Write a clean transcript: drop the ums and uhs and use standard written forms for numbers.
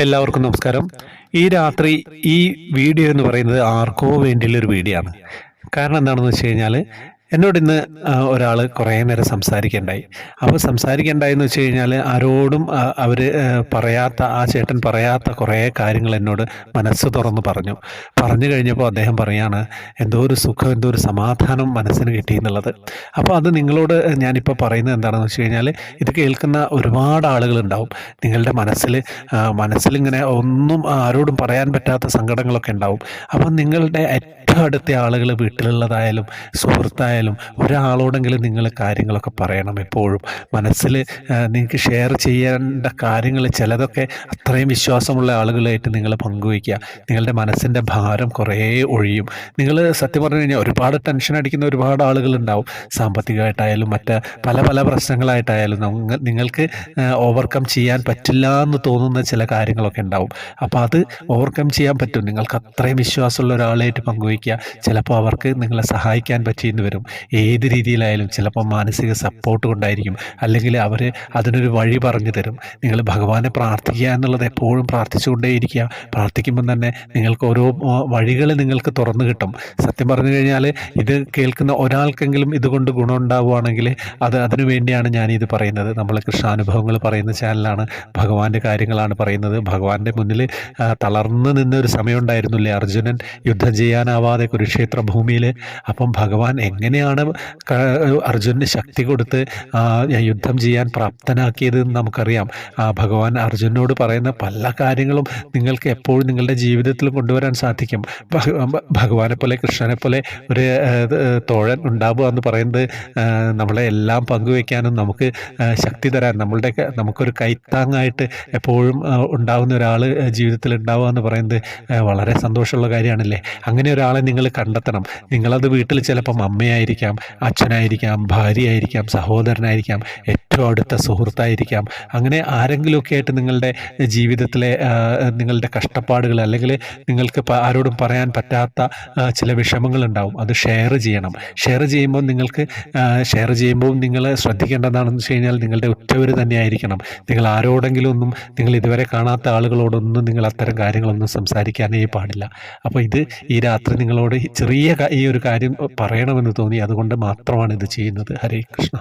എല്ലാവർക്കും നമസ്കാരം. ഈ രാത്രി ഈ വീഡിയോ എന്ന് പറയുന്നത് ആർക്കോ വേണ്ടിയുള്ളൊരു വീഡിയോ ആണ്. കാരണം എന്താണെന്ന് വെച്ച് കഴിഞ്ഞാൽ എന്നോട് ഇന്ന് ഒരാൾ കുറേ നേരം സംസാരിക്കണ്ടായി. അപ്പോൾ സംസാരിക്കണ്ടായെന്ന് വെച്ച് കഴിഞ്ഞാൽ ആരോടും അവർ പറയാത്ത ആ ചേട്ടൻ പറയാത്ത കുറേ കാര്യങ്ങൾ എന്നോട് മനസ്സ് തുറന്ന് പറഞ്ഞു. പറഞ്ഞു കഴിഞ്ഞപ്പോൾ അദ്ദേഹം പറയാണ് എന്തോ ഒരു സുഖം, എന്തോ ഒരു സമാധാനം മനസ്സിന് കിട്ടി എന്നുള്ളത്. അപ്പോൾ അത് നിങ്ങളോട് ഞാനിപ്പോൾ പറയുന്നത് എന്താണെന്ന് വെച്ച് കഴിഞ്ഞാൽ ഇത് കേൾക്കുന്ന ഒരുപാട് ആളുകളുണ്ടാവും. നിങ്ങളുടെ മനസ്സിലിങ്ങനെ ഒന്നും ആരോടും പറയാൻ പറ്റാത്ത സങ്കടങ്ങളൊക്കെ ഉണ്ടാവും. അപ്പം നിങ്ങളുടെ ഏറ്റവും അടുത്ത ആളുകൾ, വീട്ടിലുള്ളതായാലും സുഹൃത്തായാലും ഒരാളോടെങ്കിലും നിങ്ങൾ കാര്യങ്ങളൊക്കെ പറയണം. എപ്പോഴും മനസ്സിൽ നിങ്ങൾക്ക് ഷെയർ ചെയ്യേണ്ട കാര്യങ്ങൾ ചിലതൊക്കെ അത്രയും വിശ്വാസമുള്ള ആളുകളായിട്ട് നിങ്ങൾ പങ്കുവയ്ക്കുക. നിങ്ങളുടെ മനസ്സിൻ്റെ ഭാരം കുറേ ഒഴിയും. നിങ്ങൾ സത്യം പറഞ്ഞു കഴിഞ്ഞാൽ ഒരുപാട് ടെൻഷൻ അടിക്കുന്ന ഒരുപാട് ആളുകളുണ്ടാവും. സാമ്പത്തികമായിട്ടായാലും മറ്റ് പല പല പ്രശ്നങ്ങളായിട്ടായാലും നിങ്ങൾക്ക് ഓവർകം ചെയ്യാൻ പറ്റില്ല എന്ന് തോന്നുന്ന ചില കാര്യങ്ങളൊക്കെ ഉണ്ടാവും. അപ്പോൾ അത് ഓവർകം ചെയ്യാൻ പറ്റും. നിങ്ങൾക്ക് അത്രയും വിശ്വാസമുള്ള ഒരാളായിട്ട് പങ്കുവയ്ക്കുക. ചിലപ്പോൾ അവർക്ക് നിങ്ങളെ സഹായിക്കാൻ പറ്റിയെന്ന് വരും. ഏത് രീതിയിലായാലും ചിലപ്പോൾ മാനസിക സപ്പോർട്ട് കൊണ്ടായിരിക്കും, അല്ലെങ്കിൽ അവർ അതിനൊരു വഴി പറഞ്ഞു തരും. നിങ്ങൾ ഭഗവാനെ പ്രാർത്ഥിക്കുക എന്നുള്ളത് എപ്പോഴും പ്രാർത്ഥിച്ചുകൊണ്ടേയിരിക്കുക. പ്രാർത്ഥിക്കുമ്പം തന്നെ നിങ്ങൾക്ക് ഓരോ വഴികൾ നിങ്ങൾക്ക് തുറന്നു കിട്ടും. സത്യം പറഞ്ഞു കഴിഞ്ഞാൽ ഇത് കേൾക്കുന്ന ഒരാൾക്കെങ്കിലും ഇതുകൊണ്ട് ഗുണമുണ്ടാവുകയാണെങ്കിൽ അതിനു വേണ്ടിയാണ് ഞാനിത് പറയുന്നത്. നമ്മൾ കൃഷ്ണാനുഭവങ്ങൾ പറയുന്ന ചാനലാണ്, ഭഗവാന്റെ കാര്യങ്ങളാണ് പറയുന്നത്. ഭഗവാന്റെ മുന്നിൽ തളർന്നു നിന്നൊരു സമയമുണ്ടായിരുന്നില്ലേ അർജുനൻ യുദ്ധം ചെയ്യാനാവാതെ കുരുക്ഷേത്ര ഭൂമിയിൽ. അപ്പം ഭഗവാൻ എങ്ങനെയാണ് അർജുനന് ശക്തി കൊടുത്ത് യുദ്ധം ചെയ്യാൻ പ്രാപ്തനാക്കിയത് എന്ന് നമുക്കറിയാം. ഭഗവാൻ അർജുനനോട് പറയുന്ന പല കാര്യങ്ങളും നിങ്ങൾക്ക് എപ്പോഴും നിങ്ങളുടെ ജീവിതത്തിൽ കൊണ്ടുവരാൻ സാധിക്കും. ഭഗവാനെ പോലെ കൃഷ്ണനെ പോലെ ഒരു തോഴൻ ഉണ്ടാവുക എന്ന് പറയുന്നത് നമ്മളെ എല്ലാം പങ്കുവയ്ക്കാനും നമുക്ക് ശക്തി തരാൻ നമുക്കൊരു കൈത്താങ്ങായിട്ട് എപ്പോഴും ഉണ്ടാവുന്ന ഒരാൾ ജീവിതത്തിൽ ഉണ്ടാവുക എന്ന് പറയുന്നത് വളരെ സന്തോഷമുള്ള കാര്യമാണല്ലേ. അങ്ങനെ ഒരാളെ നിങ്ങൾ കണ്ടെത്തണം. നിങ്ങളത് വീട്ടിൽ ചിലപ്പം അമ്മയായിരിക്കാം, അച്ഛനായിരിക്കാം, ഭാര്യയായിരിക്കാം, സഹോദരനായിരിക്കാം, ഏറ്റവും അടുത്ത സുഹൃത്തായിരിക്കാം. അങ്ങനെ ആരെങ്കിലുമൊക്കെ ആയിട്ട് നിങ്ങളുടെ ജീവിതത്തിലെ നിങ്ങളുടെ കഷ്ടപ്പാടുകൾ, അല്ലെങ്കിൽ നിങ്ങൾക്ക് ആരോടും പറയാൻ പറ്റാത്ത ചില വിഷമങ്ങളുണ്ടാവും. അത് ഷെയർ ചെയ്യണം. ഷെയർ ചെയ്യുമ്പോൾ നിങ്ങൾ ശ്രദ്ധിക്കേണ്ടതാണെന്ന് വെച്ച് കഴിഞ്ഞാൽ നിങ്ങളുടെ ഉറ്റവർ തന്നെ ആയിരിക്കണം. നിങ്ങൾ ആരോടെങ്കിലും ഒന്നും, നിങ്ങൾ ഇതുവരെ കാണാത്ത ആളുകളോടൊന്നും നിങ്ങൾ അത്തരം കാര്യങ്ങളൊന്നും സംസാരിക്കാനേ പാടില്ല. അപ്പോൾ ഈ രാത്രി നിങ്ങളോട് ചെറിയ ഈ ഒരു കാര്യം പറയണമെന്ന് തോന്നി, അതുകൊണ്ട് മാത്രമാണ് ഇത് ചെയ്യുന്നത്. ഹരേ കൃഷ്ണ.